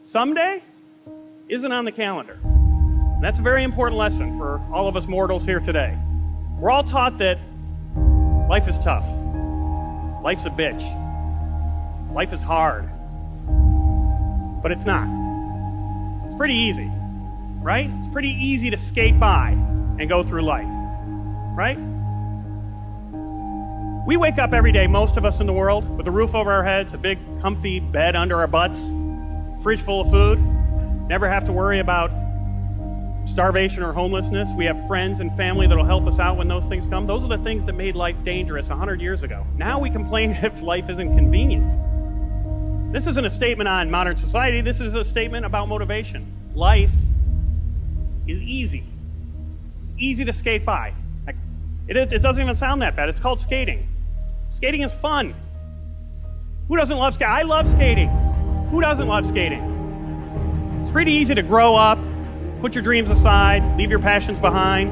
Someday isn't on the calendar. And that's a very important lesson for all of us mortals here today. We're all taught that life is tough. Life's a bitch. Life is hard. But it's not. It's pretty easy, right? It's pretty easy to skate by and go through life, right? We wake up every day, most of us in the world, with a roof over our heads, a big comfy bed under our butts, fridge full of food, never have to worry about starvation or homelessness. We have friends and family that'll help us out when those things come. Those are the things that made life dangerous 100 years ago. Now we complain if life isn't convenient. This isn't a statement on modern society. This is a statement about motivation. Life is easy. It's easy to skate by. It doesn't even sound that bad. It's called skating. Skating is fun. Who doesn't love skating? I love skating. Who doesn't love skating? It's pretty easy to grow up, put your dreams aside, leave your passions behind,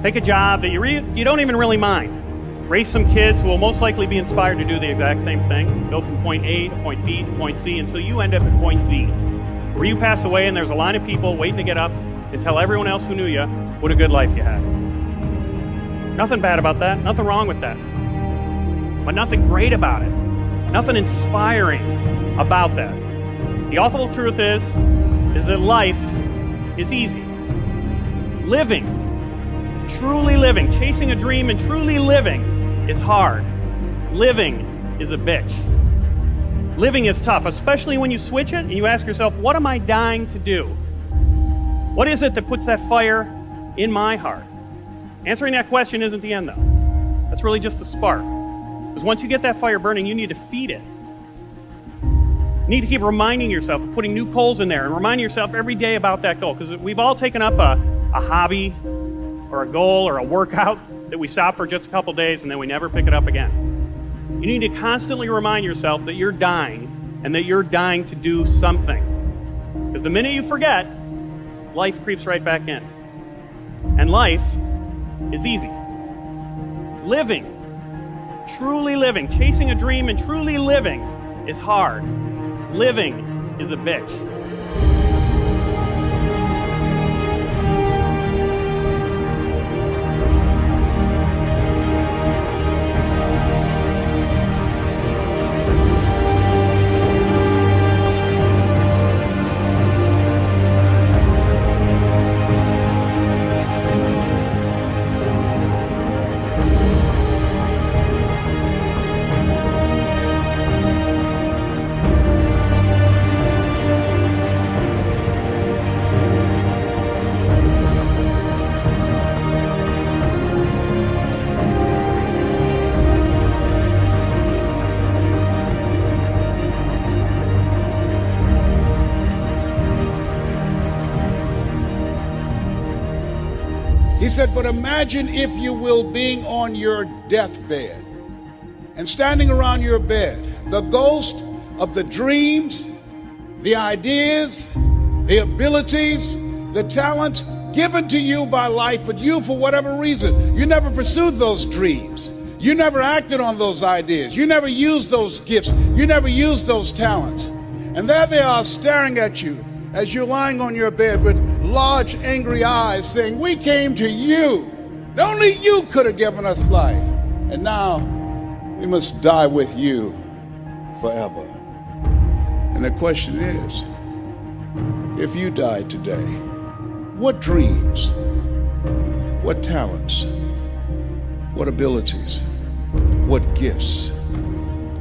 take a job that you don't even really mind, raise some kids who will most likely be inspired to do the exact same thing, go from point A to point B to point C until you end up at point Z, where you pass away and there's a line of people waiting to get up and tell everyone else who knew you what a good life you had. Nothing bad about that, nothing wrong with that, but nothing great about it, nothing inspiring about that. The awful truth is that life is easy. Living, truly living, chasing a dream and truly living is hard. Living is a bitch. Living is tough, especially when you switch it and you ask yourself, what am I dying to do? What is it that puts that fire in my heart? Answering that question isn't the end, though. That's really just the spark. Because once you get that fire burning, you need to feed it. You need to keep reminding yourself of putting new coals in there and reminding yourself every day about that goal. Because we've all taken up a hobby or a goal or a workout that we stop for just a couple days and then we never pick it up again. You need to constantly remind yourself that you're dying and that you're dying to do something. Because the minute you forget, life creeps right back in. And life is easy. Living, truly living, chasing a dream and truly living is hard. Living is a bitch. He said, but imagine, if you will, being on your deathbed and standing around your bed, the ghost of the dreams, the ideas, the abilities, the talents given to you by life, but you, for whatever reason, you never pursued those dreams. You never acted on those ideas. You never used those gifts. You never used those talents. And there they are staring at you as you're lying on your bed with large, angry eyes saying, we came to you. Only you could have given us life. And now we must die with you forever. And the question is, if you died today, what dreams, what talents, what abilities, what gifts,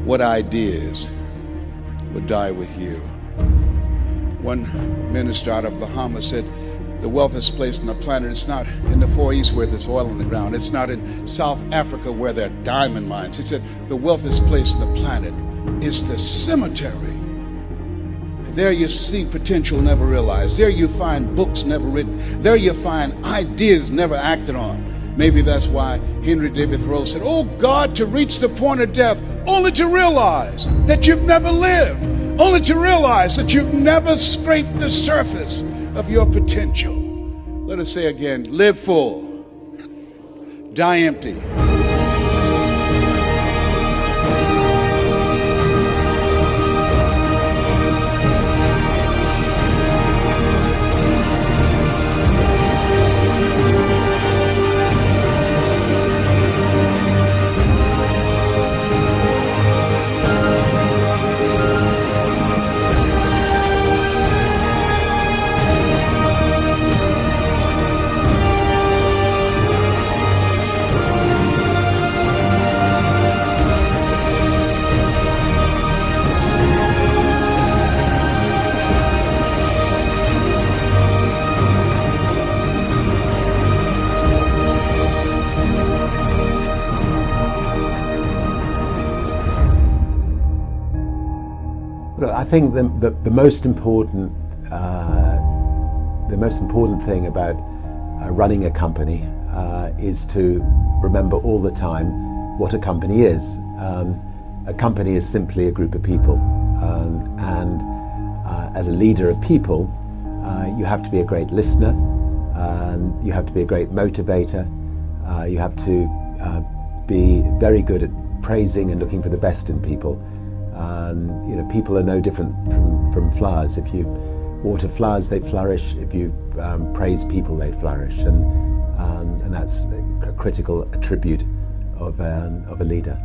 what ideas would die with you? One minister out of Bahamas said, the wealthiest place on the planet, it's not in the Far East where there's oil in the ground. It's not in South Africa where there are diamond mines. He said, the wealthiest place on the planet is the cemetery. There you see potential never realized. There you find books never written. There you find ideas never acted on. Maybe that's why Henry David Thoreau said, oh God, to reach the point of death, only to realize that you've never lived. Only to realize that you've never scraped the surface of your potential. Let us say again, live full, die empty. Look, I think the most important thing about running a company is to remember all the time what a company is. A company is simply a group of people, and as a leader of people, you have to be a great listener, you have to be a great motivator, you have to be very good at praising and looking for the best in people. People are no different from flowers. If you water flowers, they flourish. If you praise people, they flourish, and that's a critical attribute of a leader.